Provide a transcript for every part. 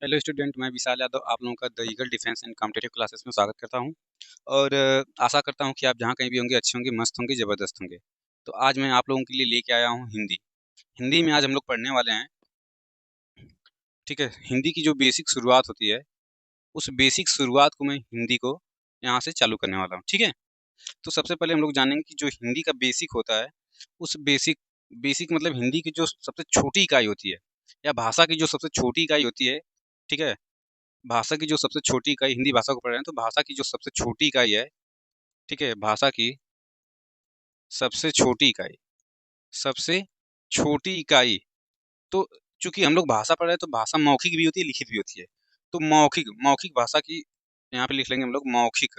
Hello student, मैं विशाल यादव आप लोगों का the eagle defence and competitive classes में स्वागत करता हूं। और आशा करता हूं कि आप जहां कहीं भी होंगे अच्छे होंगे, मस्त होंगे, ज़बरदस्त होंगे। तो आज मैं आप लोगों के लिए लेके आया हूं हिंदी। हिंदी में आज हम लोग पढ़ने वाले हैं। ठीक है, हिंदी की जो बेसिक शुरुआत होती है, उस बेसिक शुरुआत को मैं हिंदी को यहाँ से चालू करने वाला हूँ। ठीक है, तो सबसे पहले हम लोग जानेंगे कि जो हिंदी का बेसिक होता है, उस बेसिक बेसिक मतलब हिंदी की जो सबसे छोटी इकाई होती है, या भाषा की जो सबसे छोटी इकाई होती है। ठीक है, भाषा की जो सबसे छोटी इकाई, हिंदी भाषा को पढ़ रहे हैं तो भाषा की जो सबसे छोटी इकाई है। ठीक है, भाषा की सबसे छोटी इकाई, सबसे छोटी इकाई। तो चूंकि हम लोग भाषा पढ़ रहे हैं तो भाषा मौखिक भी होती है, लिखित भी होती है। तो मौखिक मौखिक भाषा की यहाँ पे लिख लेंगे हम लोग मौखिक।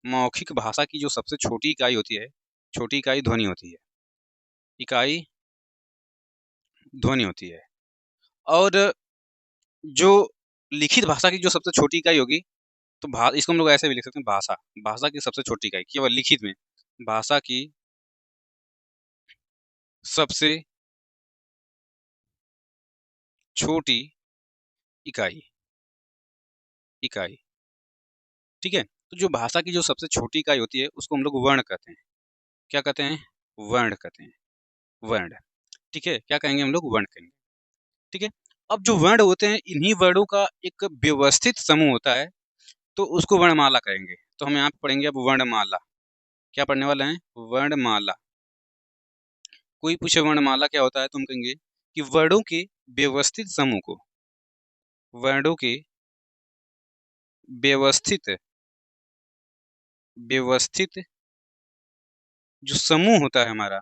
मौखिक भाषा की जो सबसे छोटी इकाई होती है, छोटी इकाई ध्वनि होती है। इकाई ध्वनि होती है। और जो लिखित भाषा की जो सबसे छोटी इकाई होगी, तो इसको हम लोग ऐसे भी लिख सकते हैं, भाषा भाषा की सबसे छोटी इकाई केवल लिखित में, भाषा की सबसे छोटी इकाई। इकाई ठीक है, तो जो भाषा की जो सबसे छोटी इकाई होती है उसको हम लोग वर्ण कहते हैं। क्या कहते हैं? वर्ण कहते हैं। वर्ण। ठीक है, क्या कहेंगे हम लोग? वर्ण कहेंगे। ठीक है, अब जो वर्ण होते हैं, इन्हीं वर्णों का एक व्यवस्थित समूह होता है, तो उसको वर्णमाला कहेंगे। तो हम यहाँ पे पढ़ेंगे अब वर्णमाला। क्या पढ़ने वाले हैं? वर्णमाला। कोई पूछे वर्णमाला क्या होता है तो हम कहेंगे कि वर्णों के व्यवस्थित समूह को, वर्णों के व्यवस्थित व्यवस्थित जो समूह होता है हमारा,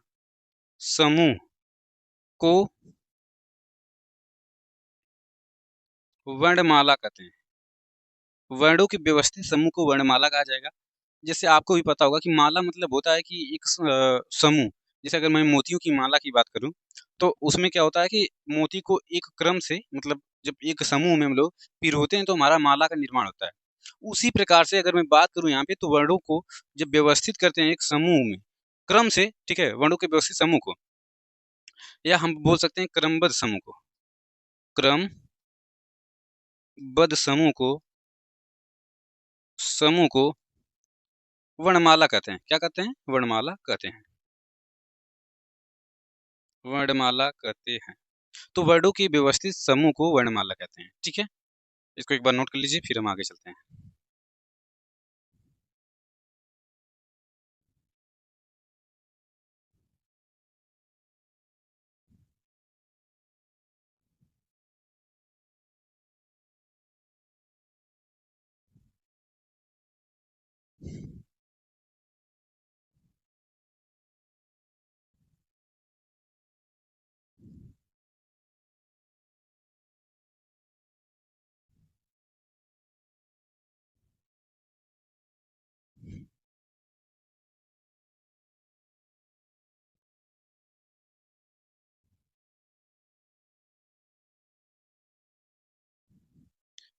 समूह को वर्णमाला कहते हैं। वर्णों के व्यवस्थित समूह को वर्णमाला कहा जाएगा। जैसे आपको भी पता होगा कि माला मतलब होता है कि एक समूह। जैसे अगर मैं मोतियों की माला की बात करूं, तो उसमें क्या होता है कि मोती को एक क्रम से, मतलब जब एक समूह में हम लोग पिरोते हैं तो हमारा माला का निर्माण होता है। उसी प्रकार से अगर मैं बात करूं यहाँ पे, तो वर्णों को जब व्यवस्थित करते हैं एक समूह में क्रम से, ठीक है, वर्णों के व्यवस्थित समूह को, या हम बोल सकते हैं क्रमबद्ध समूह को, क्रमबद्ध समूह को वर्णमाला कहते हैं। क्या कहते हैं? वर्णमाला कहते हैं। वर्णमाला कहते हैं। तो वर्णों के व्यवस्थित समूह को वर्णमाला कहते हैं। ठीक है, इसको एक बार नोट कर लीजिए, फिर हम आगे चलते हैं।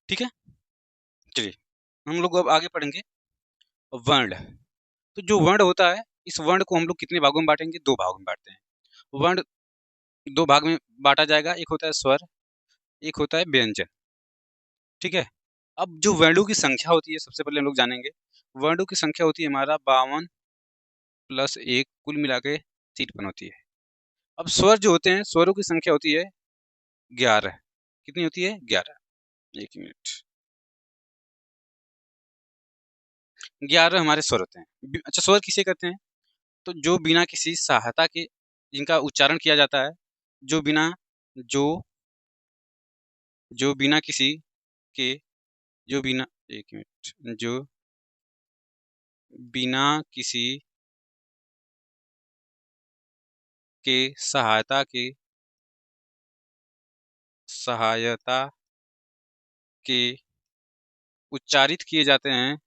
ठीक है, चलिए हम लोग अब आगे पढ़ेंगे वर्ण। तो जो वर्ण होता है, इस वर्ण को हम लोग कितने भागों में बांटेंगे? दो भागों में बांटते हैं। वर्ण दो भाग में बांटा जाएगा, एक होता है स्वर, एक होता है व्यंजन। ठीक है, अब जो वर्णों की संख्या होती है, सबसे पहले हम लोग जानेंगे। वर्णों की संख्या होती है हमारा 52 प्लस 1, कुल मिला के 53 होती है। अब स्वर जो होते हैं, स्वरों की संख्या होती है 11। कितनी होती है? 11। एक मिनट। 11 हमारे स्वर होते हैं। अच्छा, स्वर किसे कहते हैं? तो जो बिना किसी सहायता के, जिनका उच्चारण किया जाता है, जो बिना जो जो बिना किसी के, जो बिना, एक मिनट, जो बिना किसी के सहायता के उच्चारित किए जाते हैं,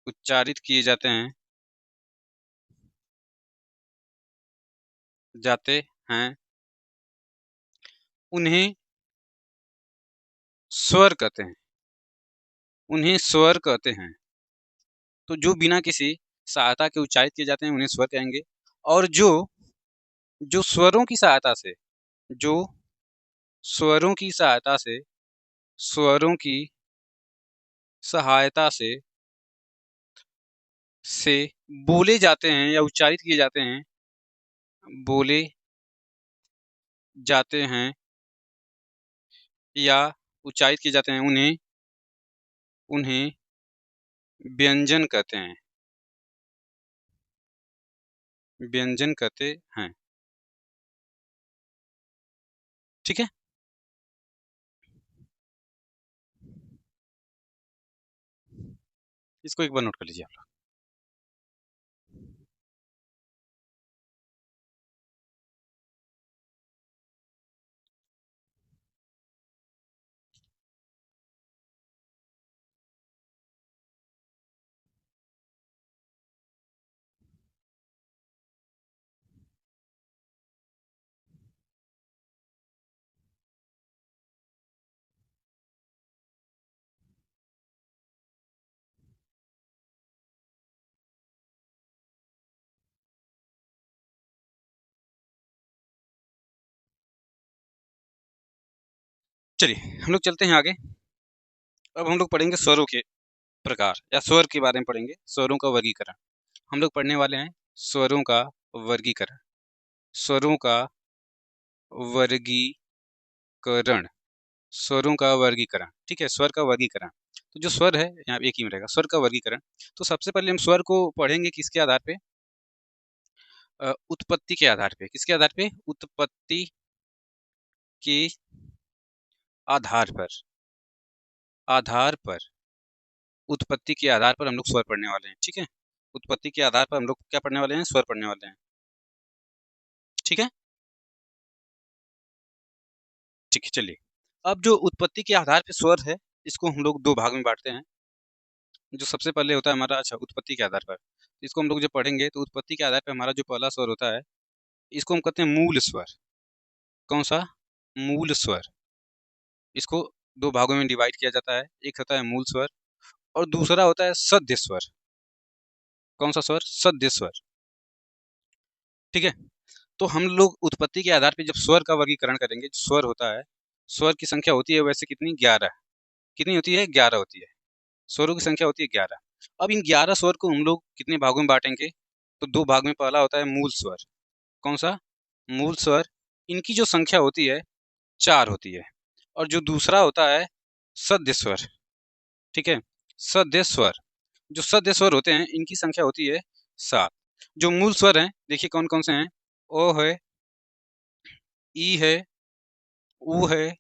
उच्चारित किए जाते हैं, उन्हें स्वर कहते हैं। उन्हें स्वर कहते हैं। तो जो बिना किसी सहायता के उच्चारित किए जाते हैं उन्हें स्वर कहेंगे। और जो जो स्वरों की सहायता से, जो स्वरों की सहायता से, स्वरों की सहायता से बोले जाते हैं या उच्चारित किए जाते हैं, बोले जाते हैं या उच्चारित किए जाते हैं, उन्हें उन्हें व्यंजन कहते हैं, व्यंजन कहते हैं। ठीक है, इसको एक बार नोट कर लीजिए आप लोग। चलिए हम लोग चलते हैं आगे। अब हम लोग पढ़ेंगे स्वरों के प्रकार या स्वर के बारे में पढ़ेंगे, स्वरों का वर्गीकरण। हम लोग पढ़ने वाले हैं स्वरों का वर्गीकरण, स्वरों का वर्गीकरण, स्वरों का वर्गीकरण। ठीक है, स्वर का वर्गीकरण। तो जो स्वर है यहाँ एक ही में रहेगा, स्वर का वर्गीकरण। तो सबसे पहले हम स्वर को पढ़ेंगे किसके आधार पे? उत्पत्ति के आधार पे। किसके आधार पे? उत्पत्ति के आधार पर, आधार पर, उत्पत्ति के आधार पर हम लोग स्वर पढ़ने वाले हैं। ठीक है, उत्पत्ति के आधार पर हम लोग क्या पढ़ने वाले हैं? स्वर पढ़ने वाले हैं। ठीक है, ठीक है। चलिए, अब जो उत्पत्ति के आधार पे स्वर है, इसको हम लोग दो भाग में बांटते हैं। जो सबसे पहले होता है हमारा, अच्छा, उत्पत्ति के आधार पर, इसको हम लोग जब पढ़ेंगे तो उत्पत्ति के आधार पर हमारा जो पहला स्वर होता है, इसको हम कहते हैं मूल स्वर। कौन सा? मूल स्वर। इसको दो भागों में डिवाइड किया जाता है, एक होता है मूल स्वर और दूसरा होता है सद्य स्वर। कौन सा स्वर? सद्य स्वर। ठीक है, तो हम लोग उत्पत्ति के आधार पर जब स्वर का वर्गीकरण करेंगे, जो स्वर होता है, स्वर की संख्या होती है वैसे कितनी? 11। कितनी होती है? 11 होती है। स्वरों की संख्या होती है 11। अब इन 11 स्वर को हम लोग कितने भागों में बांटेंगे? तो दो भाग में। पहला होता है मूल स्वर। कौन सा? मूल स्वर। इनकी जो संख्या होती है 4 होती है। और जो दूसरा होता है सद्य स्वर। ठीक है, सद्य स्वर। जो सद्य स्वर होते हैं इनकी संख्या होती है 7। जो मूल स्वर हैं देखिए कौन कौन से हैं? ओ है, ई है, ऊ है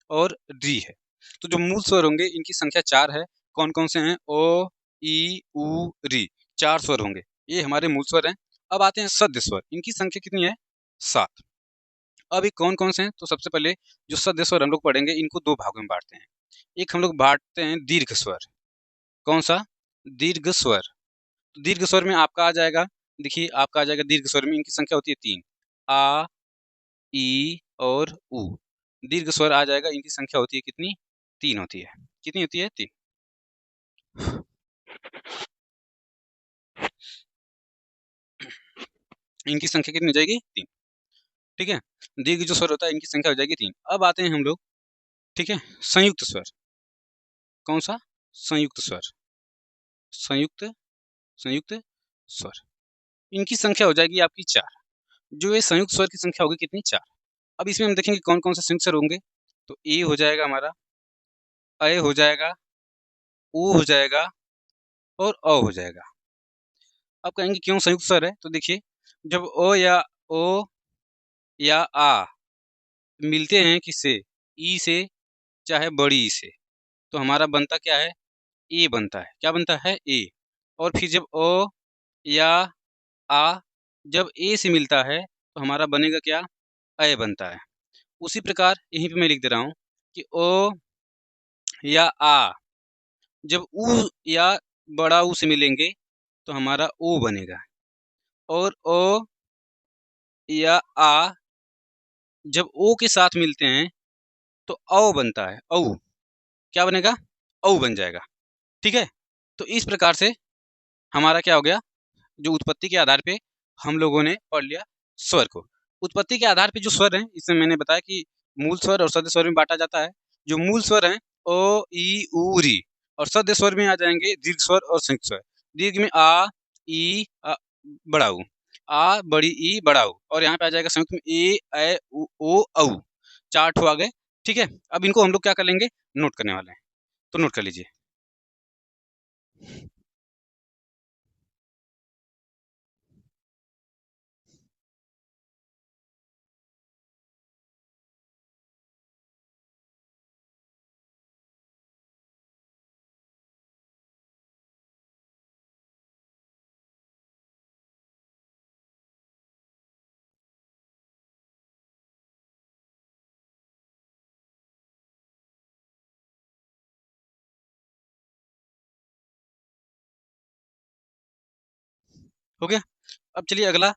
और री है। तो जो मूल स्वर होंगे इनकी संख्या 4 है। कौन कौन से हैं? ओ, ई, ऊ, री। 4 स्वर होंगे, ये हमारे मूल स्वर हैं। अब आते हैं सद्य स्वर, इनकी संख्या कितनी है? 7। अब ये कौन कौन से हैं? तो सबसे पहले जो सद्य स्वर हम लोग पढ़ेंगे, इनको दो भागों में बांटते हैं। एक हम लोग बांटते हैं दीर्घ स्वर। कौन सा? दीर्घ स्वर। तो दीर्घ स्वर में आपका आ जाएगा, देखिए आपका आ जाएगा दीर्घ स्वर में इनकी संख्या होती है 3। आ, ई और ऊ। दीर्घ स्वर आ जाएगा, इनकी संख्या होती है कितनी? 3 होती है। कितनी होती है? 3। इनकी संख्या कितनी हो जाएगी? 3। ठीक है, दीर्घ जो स्वर होता है इनकी संख्या हो जाएगी 3। अब आते हैं हम लोग, ठीक है, संयुक्त स्वर। कौन सा? संयुक्त स्वर। संयुक्त, संयुक्त स्वर। इनकी संख्या हो जाएगी आपकी 4। जो ये संयुक्त स्वर की संख्या होगी कितनी? 4। अब इसमें हम देखेंगे कौन कौन से संयुक्त स्वर होंगे। तो ए हो जाएगा हमारा, अ हो जाएगा, ऊ हो जाएगा और अ हो जाएगा। अब कहेंगे क्यों संयुक्त स्वर है? तो देखिए, जब ओ या आ मिलते हैं किससे? ई से, चाहे बड़ी ई से, तो हमारा बनता क्या है? ए बनता है। क्या बनता है? ए। और फिर जब ओ या आ जब ए से मिलता है तो हमारा बनेगा क्या? अ बनता है। उसी प्रकार यहीं पे मैं लिख दे रहा हूँ कि ओ या आ जब ऊ या बड़ा ऊ से मिलेंगे तो हमारा ओ बनेगा। और ओ या आ जब ओ के साथ मिलते हैं तो औ बनता है। औ क्या बनेगा? औ बन जाएगा। ठीक है, तो इस प्रकार से हमारा क्या हो गया? जो उत्पत्ति के आधार पे हम लोगों ने पढ़ लिया स्वर को। उत्पत्ति के आधार पे जो स्वर हैं, इसमें मैंने बताया कि मूल स्वर और सद्य स्वर में बांटा जाता है। जो मूल स्वर हैं ओ, ई, उ, री, और सद्य स्वर में आ जाएंगे दीर्घ स्वर और संयुक्त स्वर। दीर्घ में आ, ई, बड़ा ऊ, आ, बड़ी ई, बड़ा ऊ, और यहाँ पे आ जाएगा संयुक्त में ए, ऐ, ओ, औ। 4 ठो आ गए। ठीक है, अब इनको हम लोग क्या कर लेंगे, नोट करने वाले हैं, तो नोट कर लीजिए। हो गया। अब चलिए अगला,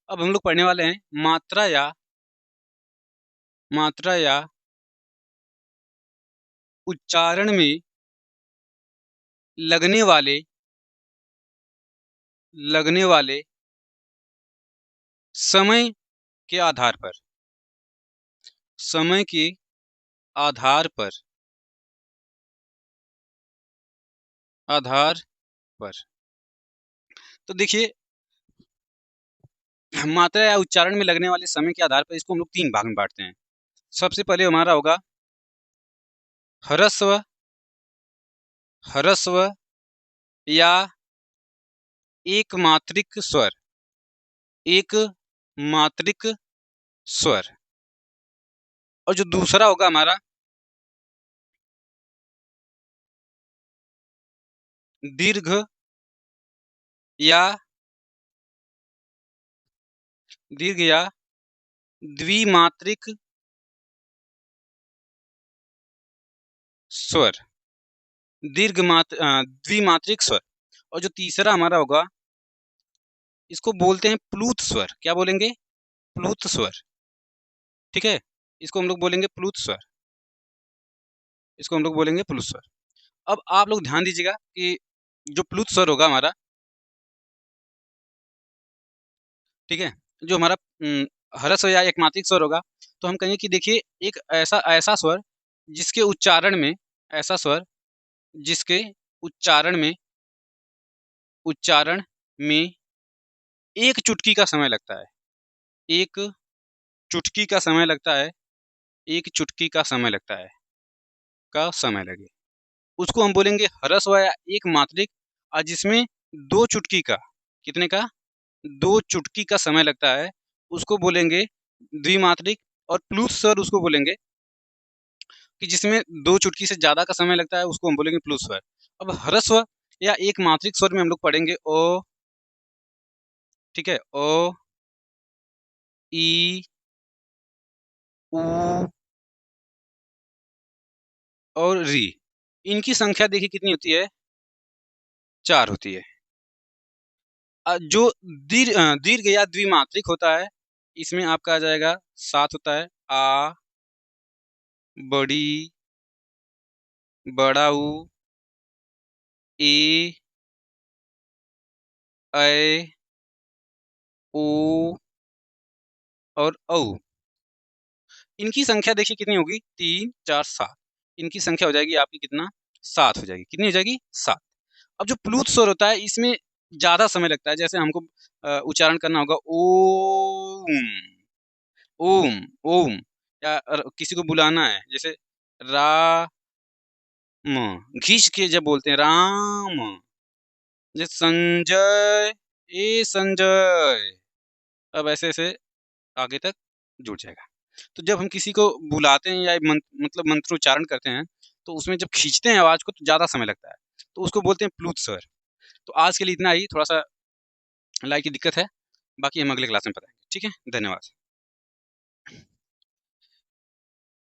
अब हम लोग पढ़ने वाले हैं मात्रा या उच्चारण में लगने वाले समय के आधार पर, समय के आधार पर, आधार पर। तो देखिए, मात्रा या उच्चारण में लगने वाले समय के आधार पर इसको हम लोग 3 भाग में बांटते हैं। सबसे पहले हमारा होगा ह्रस्व, ह्रस्व या एक मात्रिक स्वर, एक मात्रिक स्वर। और जो दूसरा होगा हमारा दीर्घ या द्विमात्रिक स्वर, द्विमात्रिक स्वर। और जो तीसरा हमारा होगा, इसको बोलते हैं प्लूत स्वर। क्या बोलेंगे, प्लूत स्वर। ठीक है, इसको हम लोग बोलेंगे प्लूत स्वर, इसको हम लोग बोलेंगे प्लूत स्वर। अब आप लोग ध्यान दीजिएगा कि जो प्लूत स्वर होगा हमारा, ठीक है, जो हमारा ह्रस्व या एकमात्रिक स्वर होगा, तो हम कहेंगे कि देखिए एक ऐसा ऐसा स्वर जिसके उच्चारण में, ऐसा स्वर जिसके उच्चारण में एक चुटकी का समय लगता है, एक चुटकी का समय लगता है, एक चुटकी का समय लगता है, का समय लगे, उसको हम बोलेंगे ह्रस्व या एक मात्रिक। और जिसमें 2 चुटकी का, कितने का, 2 चुटकी का समय लगता है, उसको बोलेंगे द्विमात्रिक। और प्लूत स्वर उसको बोलेंगे कि जिसमें 2 चुटकी से ज्यादा का समय लगता है, उसको हम बोलेंगे प्लूत स्वर। अब ह्रस्व या एक मात्रिक स्वर में हम लोग पढ़ेंगे ओ, ठीक है, ओ, ई, उ और री। इनकी संख्या देखिए कितनी होती है, 4 होती है। जो दीर्घ या द्विमात्रिक होता है, इसमें आपका आ जाएगा 7 होता है। आ, बड़ी, बड़ा ऊ, ए, ऐ, ओ और औ। इनकी संख्या देखिए कितनी होगी, 3, 4, 7। इनकी संख्या हो जाएगी आपकी कितना, 7 हो जाएगी। कितनी हो जाएगी, 7। अब जो प्लूत स्वर होता है, इसमें ज्यादा समय लगता है। जैसे हमको उच्चारण करना होगा ओम, ओम, ओम, या किसी को बुलाना है, जैसे राम, घींच के जब बोलते हैं राम, जैसे संजय, ए संजय, अब ऐसे ऐसे आगे तक जुड़ जाएगा। तो जब हम किसी को बुलाते हैं या मतलब मंत्रोच्चारण करते हैं, तो उसमें जब खींचते हैं आवाज को, तो ज्यादा समय लगता है, तो उसको बोलते हैं प्लूत स्वर। तो आज के लिए इतना ही, थोड़ा सा लाइक की दिक्कत है, बाकी हम अगले क्लास में बताएंगे। ठीक है, धन्यवाद।